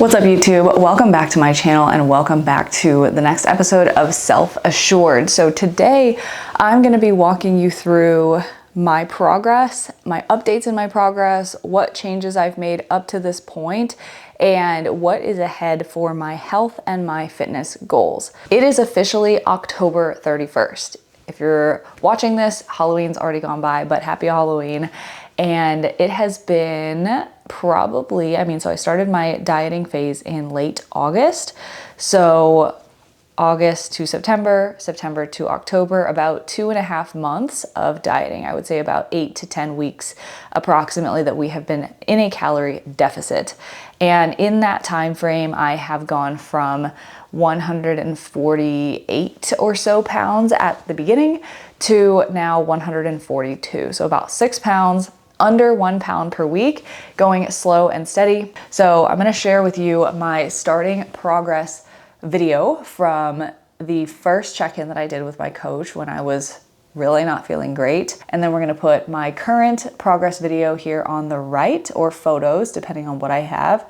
What's up, YouTube? Welcome back to my channel and welcome back to the next episode of Self Assured. So today I'm going to be walking you through my progress, my updates in my progress, what changes I've made up to this point, and what is ahead for my health and my fitness goals. It is officially October 31st. If you're watching this, Halloween's already gone by, but happy Halloween. And it has been probably, so I started my dieting phase in late August. So August to September, September to October, about 2.5 months of dieting. I would say about 8 to 10 weeks approximately that we have been in a calorie deficit. And in that time frame, I have gone from 148 or so pounds at the beginning to now 142. So about 6 pounds, under 1 pound per week, going slow and steady. So I'm gonna share with you my starting progress video from the first check-in that I did with my coach when I was really not feeling great. And then we're gonna put my current progress video here on the right, or photos, depending on what I have.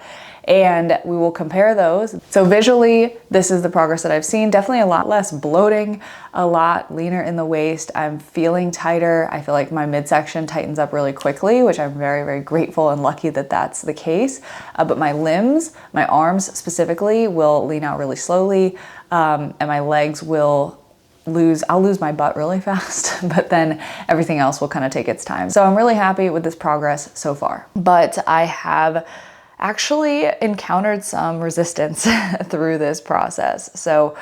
And we will compare those. So visually, this is the progress that I've seen. Definitely a lot less bloating, a lot leaner in the waist. I'm feeling tighter. I feel like my midsection tightens up really quickly, which I'm very, very grateful and lucky that that's the case. But my limbs, my arms specifically, will lean out really slowly, and my legs will I'll lose my butt really fast, but then everything else will kind of take its time. So I'm really happy with this progress so far. But I have actually encountered some resistance through this process. So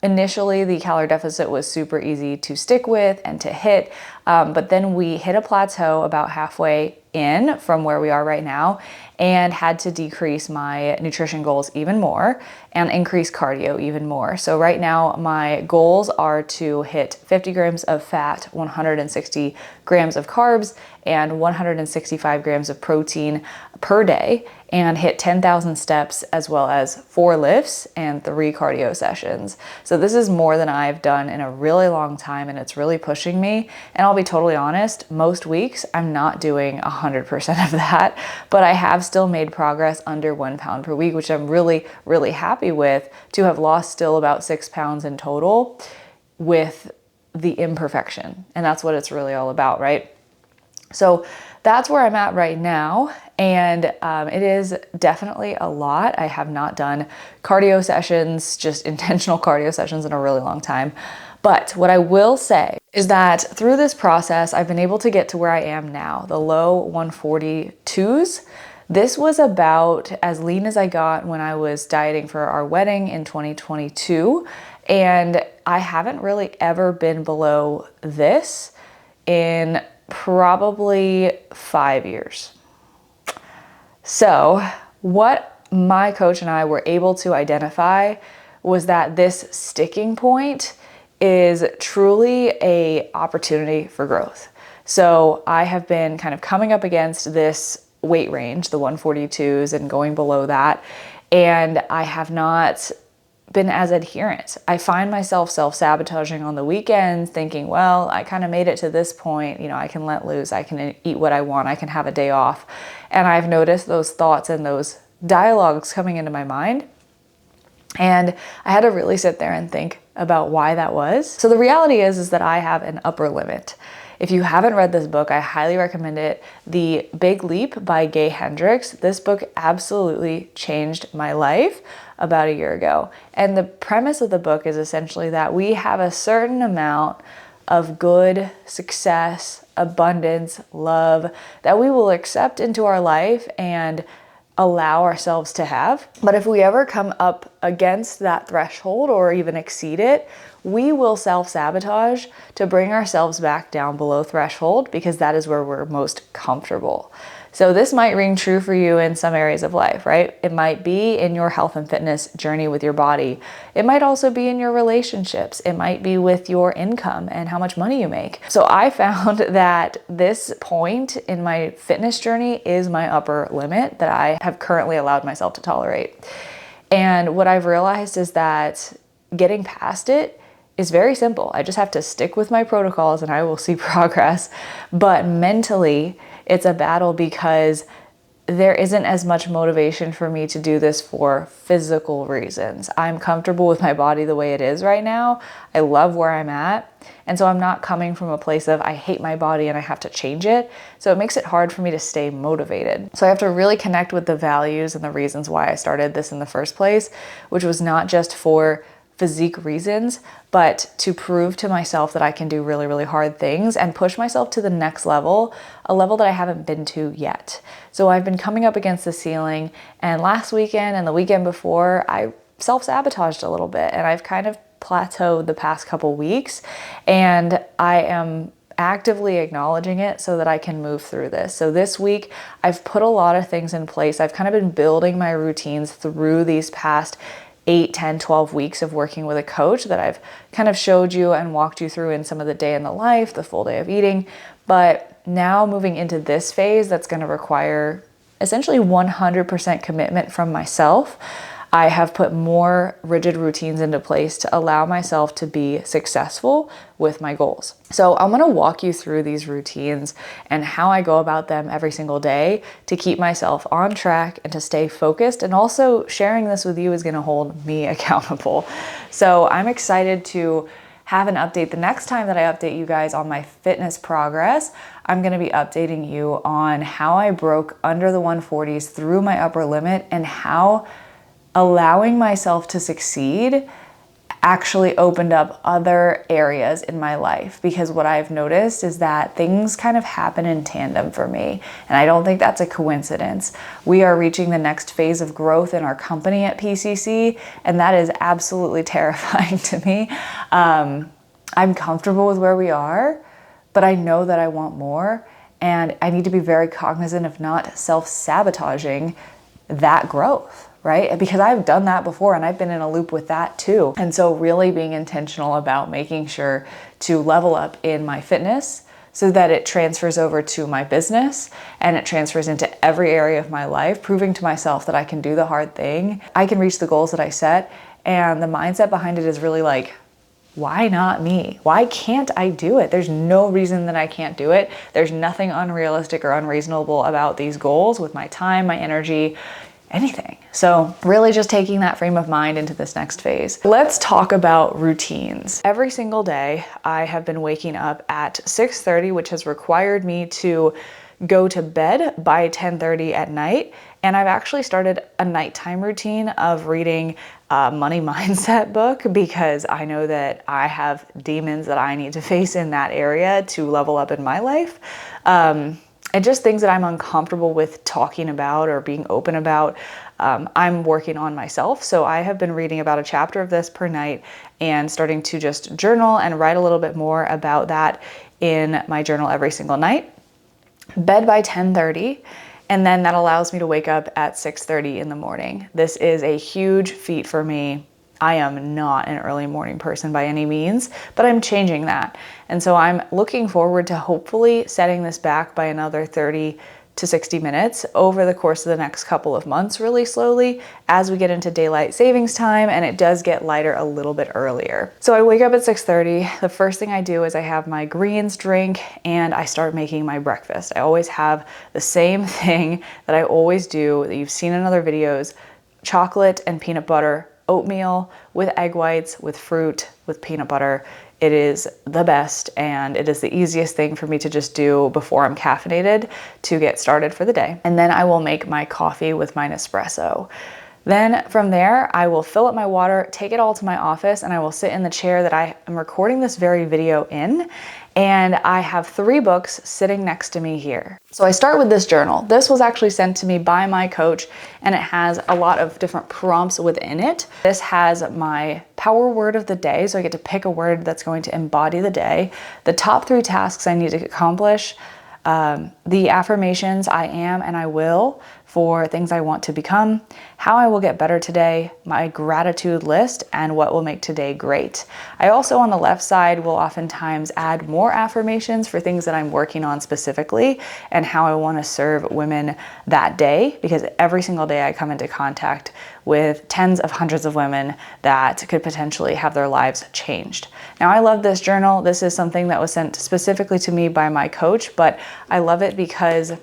initially the calorie deficit was super easy to stick with and to hit, but then we hit a plateau about halfway in from where we are right now and had to decrease my nutrition goals even more and increase cardio even more. So right now my goals are to hit 50 grams of fat, 160 grams of carbs, and 165 grams of protein per day, and hit 10,000 steps as well as 4 lifts and 3 cardio sessions. So this is more than I've done in a really long time, and it's really pushing me. And I'll be totally honest, most weeks I'm not doing 100% of that, but I have still made progress under 1 pound per week, which I'm really, really happy with, to have lost still about 6 pounds in total with the imperfection. And that's what it's really all about, right? So that's where I'm at right now. And it is definitely a lot. I have not done cardio sessions, just intentional cardio sessions, in a really long time. But what I will say is that through this process, I've been able to get to where I am now, the low 142s. This was about as lean as I got when I was dieting for our wedding in 2022. And I haven't really ever been below this in probably 5 years. So what my coach and I were able to identify was that this sticking point is truly an opportunity for growth. So I have been kind of coming up against this weight range, the 142s, and going below that, and I have not been as adherent. I find myself self-sabotaging on the weekends, thinking, well, I kind of made it to this point, I can let loose, I can eat what I want, I can have a day off. And I've noticed those thoughts and those dialogues coming into my mind. And I had to really sit there and think about why that was. So the reality is that I have an upper limit. If you haven't read this book, I highly recommend it. The Big Leap by Gay Hendricks. This book absolutely changed my life about a year ago. And the premise of the book is essentially that we have a certain amount of good, success, abundance, love that we will accept into our life and allow ourselves to have. But if we ever come up against that threshold or even exceed it, we will self-sabotage to bring ourselves back down below threshold, because that is where we're most comfortable. So this might ring true for you in some areas of life, right? It might be in your health and fitness journey with your body. It might also be in your relationships. It might be with your income and how much money you make. So I found that this point in my fitness journey is my upper limit that I have currently allowed myself to tolerate. And what I've realized is that getting past it is very simple. I just have to stick with my protocols and I will see progress. But mentally, it's a battle because there isn't as much motivation for me to do this for physical reasons. I'm comfortable with my body the way it is right now. I love where I'm at. And so I'm not coming from a place of I hate my body and I have to change it. So it makes it hard for me to stay motivated. So I have to really connect with the values and the reasons why I started this in the first place, which was not just for physique reasons, but to prove to myself that I can do really, really hard things and push myself to the next level, a level that I haven't been to yet. So I've been coming up against the ceiling, and last weekend and the weekend before, I self-sabotaged a little bit, and I've kind of plateaued the past couple weeks, and I am actively acknowledging it so that I can move through this. So this week, I've put a lot of things in place. I've kind of been building my routines through these past 8, 10, 12 weeks of working with a coach that I've kind of showed you and walked you through in some of the day in the life, the full day of eating. But now moving into this phase that's going to require essentially 100% commitment from myself, I have put more rigid routines into place to allow myself to be successful with my goals. So I'm going to walk you through these routines and how I go about them every single day to keep myself on track and to stay focused. And also sharing this with you is going to hold me accountable. So I'm excited to have an update. The next time that I update you guys on my fitness progress, I'm going to be updating you on how I broke under the 140s through my upper limit and how allowing myself to succeed actually opened up other areas in my life, because what I've noticed is that things kind of happen in tandem for me, and I don't think that's a coincidence. We are reaching the next phase of growth in our company at PCC, and that is absolutely terrifying to me. I'm comfortable with where we are, but I know that I want more, and I need to be very cognizant of not self-sabotaging that growth, right? Because I've done that before and I've been in a loop with that too. And so really being intentional about making sure to level up in my fitness so that it transfers over to my business and it transfers into every area of my life, proving to myself that I can do the hard thing. I can reach the goals that I set, and the mindset behind it is really like, why not me? Why can't I do it? There's no reason that I can't do it. There's nothing unrealistic or unreasonable about these goals with my time, my energy, anything. So really just taking that frame of mind into this next phase. Let's talk about routines. Every single day, I have been waking up at 6:30, which has required me to go to bed by 10:30 at night. And I've actually started a nighttime routine of reading a money mindset book, because I know that I have demons that I need to face in that area to level up in my life. And just things that I'm uncomfortable with talking about or being open about, I'm working on myself. So I have been reading about a chapter of this per night and starting to just journal and write a little bit more about that in my journal every single night. Bed by 10:30. And then that allows me to wake up at 6:30 in the morning. This is a huge feat for me. I am not an early morning person by any means, but I'm changing that. And so I'm looking forward to hopefully setting this back by another 30 to 60 minutes over the course of the next couple of months, really slowly, as we get into daylight savings time and it does get lighter a little bit earlier. So I wake up at 6:30. The first thing I do is I have my greens drink and I start making my breakfast. I always have the same thing that I always do that you've seen in other videos: chocolate and peanut butter, oatmeal with egg whites, with fruit, with peanut butter. It is the best, and it is the easiest thing for me to just do before I'm caffeinated to get started for the day. And then I will make my coffee with my Nespresso. Then from there, I will fill up my water, take it all to my office, and I will sit in the chair that I am recording this very video in. And I have 3 books sitting next to me here. So I start with this journal. This was actually sent to me by my coach, and it has a lot of different prompts within it. This has my power word of the day, so I get to pick a word that's going to embody the day, the top 3 tasks I need to accomplish, the affirmations I am and I will for things I want to become, how I will get better today, my gratitude list, and what will make today great. I also on the left side will oftentimes add more affirmations for things that I'm working on specifically and how I want to serve women that day, because every single day I come into contact with tens of hundreds of women that could potentially have their lives changed. Now I love this journal. This is something that was sent specifically to me by my coach, but I love it because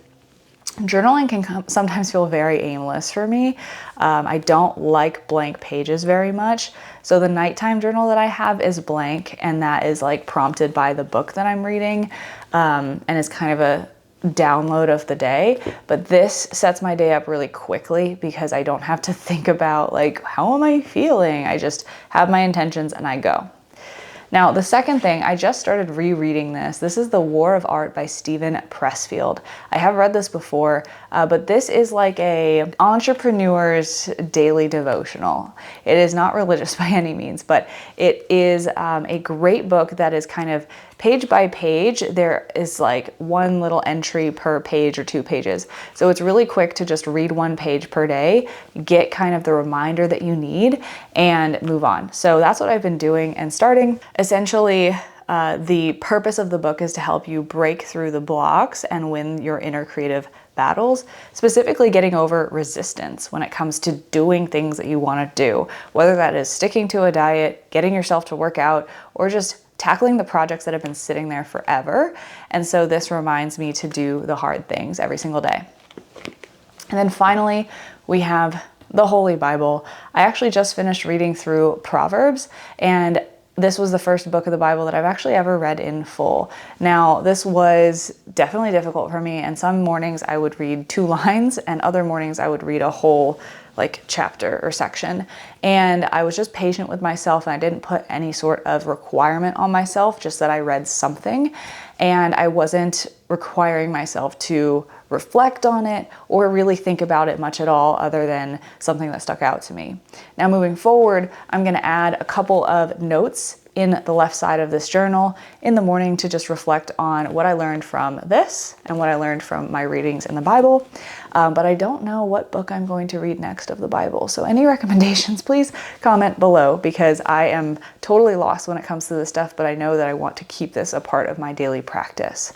Journaling can sometimes feel very aimless for me. I don't like blank pages very much. So the nighttime journal that I have is blank, and that is like prompted by the book that I'm reading, and it's kind of a download of the day. But this sets my day up really quickly because I don't have to think about like, how am I feeling? I just have my intentions and I go. Now, the second thing, I just started rereading this. This is The War of Art by Stephen Pressfield. I have read this before, but this is like a entrepreneur's daily devotional. It is not religious by any means, but it is a great book that is kind of page by page. There is like one little entry per page or 2 pages. So it's really quick to just read 1 page per day, get kind of the reminder that you need, and move on. So that's what I've been doing and starting. Essentially, the purpose of the book is to help you break through the blocks and win your inner creative battles, specifically getting over resistance when it comes to doing things that you want to do, whether that is sticking to a diet, getting yourself to work out, or just tackling the projects that have been sitting there forever. And so this reminds me to do the hard things every single day. And then finally, we have the Holy Bible. I actually just finished reading through Proverbs, and this was the first book of the Bible that I've actually ever read in full. Now, this was definitely difficult for me, and some mornings I would read 2 lines, and other mornings I would read a whole like chapter or section. And I was just patient with myself, and I didn't put any sort of requirement on myself, just that I read something. And I wasn't requiring myself to reflect on it or really think about it much at all, other than something that stuck out to me. Now, moving forward, I'm gonna add a couple of notes in the left side of this journal in the morning to just reflect on what I learned from this and what I learned from my readings in the Bible. But I don't know what book I'm going to read next of the Bible. So any recommendations, please comment below, because I am totally lost when it comes to this stuff, but I know that I want to keep this a part of my daily practice.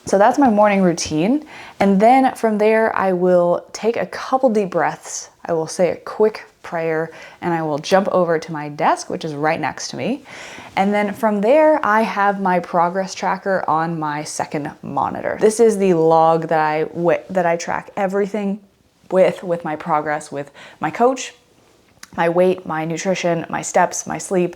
So that's my morning routine. And then from there, I will take a couple deep breaths. I will say a quick prayer, and I will jump over to my desk, which is right next to me. And then from there, I have my progress tracker on my second monitor. This is the log that I track everything with my progress with my coach, my weight, my nutrition, my steps, my sleep,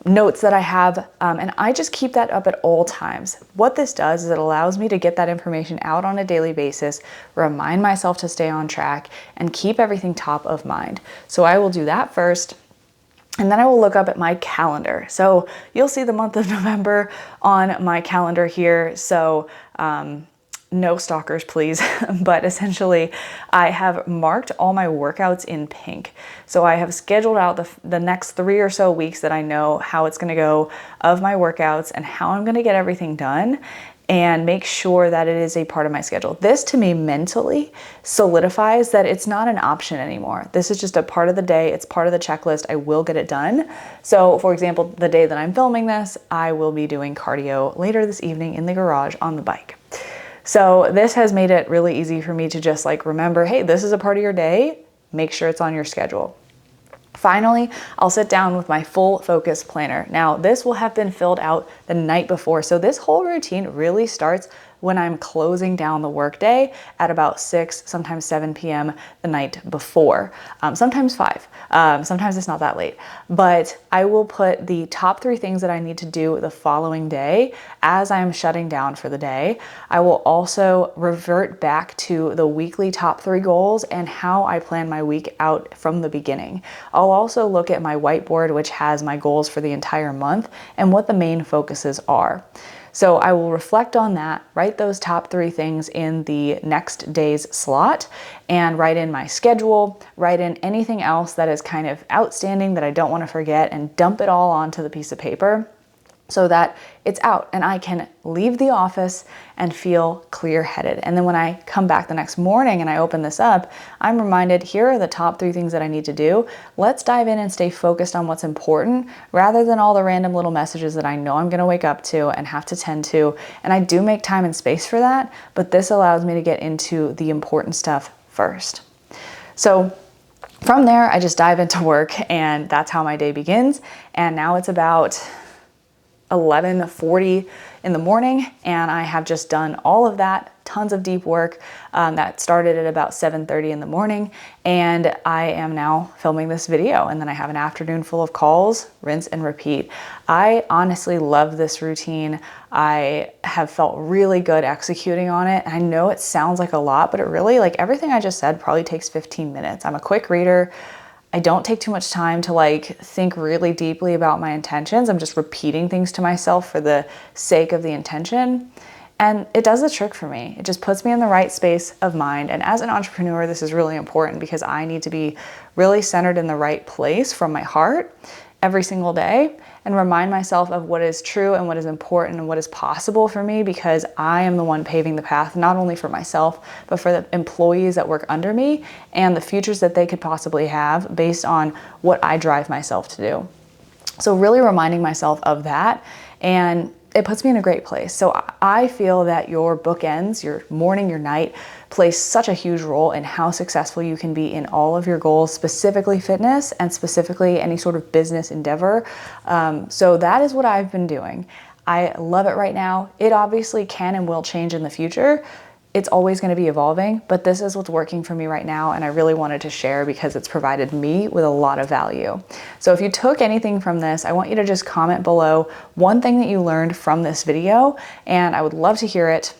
notes that I have, and I just keep that up at all times. What this does is it allows me to get that information out on a daily basis, remind myself to stay on track, and keep everything top of mind. So I will do that first, and then I will look up at my calendar. So you'll see the month of November on my calendar here. So no stalkers, please. But essentially, I have marked all my workouts in pink. So I have scheduled out the next 3 or so weeks that I know how it's gonna go of my workouts and how I'm gonna get everything done, and make sure that it is a part of my schedule. This to me mentally solidifies that it's not an option anymore. This is just a part of the day. It's part of the checklist. I will get it done. So for example, the day that I'm filming this, I will be doing cardio later this evening in the garage on the bike. So this has made it really easy for me to just like remember, hey, this is a part of your day. Make sure it's on your schedule. Finally, I'll sit down with my full focus planner. Now, this will have been filled out the night before. So this whole routine really starts when I'm closing down the workday at about 6, sometimes 7 p.m. the night before, sometimes 5. Sometimes it's not that late, but I will put the top 3 things that I need to do the following day as I'm shutting down for the day. I will also revert back to the weekly top 3 goals and how I plan my week out from the beginning. I'll also look at my whiteboard, which has my goals for the entire month and what the main focuses are. So I will reflect on that, write those top 3 things in the next day's slot, and write in my schedule, write in anything else that is kind of outstanding that I don't want to forget, and dump it all onto the piece of paper so that it's out and I can leave the office and feel clear-headed. And then when I come back the next morning and I open this up, I'm reminded, here are the top 3 things that I need to do. Let's dive in and stay focused on what's important rather than all the random little messages that I know I'm gonna wake up to and have to tend to. And I do make time and space for that, but this allows me to get into the important stuff first. So from there, I just dive into work, and that's how my day begins. And now it's about 11:40 in the morning, and I have just done all of that tons of deep work that started at about 7:30 in the morning, and I am now filming this video, and then I have an afternoon full of calls, rinse and repeat. I honestly love this routine. I have felt really good executing on it. I know it sounds like a lot, but it really, like everything I just said, probably takes 15 minutes. I'm a quick reader. I don't take too much time to like think really deeply about my intentions. I'm just repeating things to myself for the sake of the intention. And it does the trick for me. It just puts me in the right space of mind. And as an entrepreneur, this is really important because I need to be really centered in the right place from my heart every single day and remind myself of what is true and what is important and what is possible for me, because I am the one paving the path, not only for myself, but for the employees that work under me and the futures that they could possibly have based on what I drive myself to do. So really reminding myself of that, and it puts me in a great place. So I feel that your bookends, your morning, your night, plays such a huge role in how successful you can be in all of your goals, specifically fitness and specifically any sort of business endeavor. So that is what I've been doing. I love it right now. It obviously can and will change in the future. It's always going to be evolving, but this is what's working for me right now, and I really wanted to share because it's provided me with a lot of value. So if you took anything from this, I want you to just comment below one thing that you learned from this video, and I would love to hear it.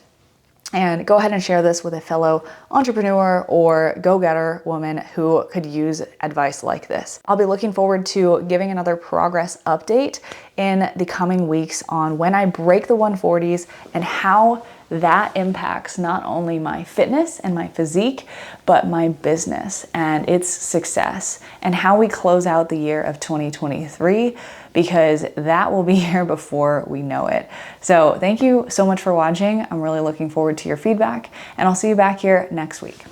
And go ahead and share this with a fellow entrepreneur or go-getter woman who could use advice like this. I'll be looking forward to giving another progress update in the coming weeks on when I break the 140s and how that impacts not only my fitness and my physique, but my business and its success, and how we close out the year of 2023, because that will be here before we know it. So thank you so much for watching. I'm really looking forward to your feedback, and I'll see you back here next week.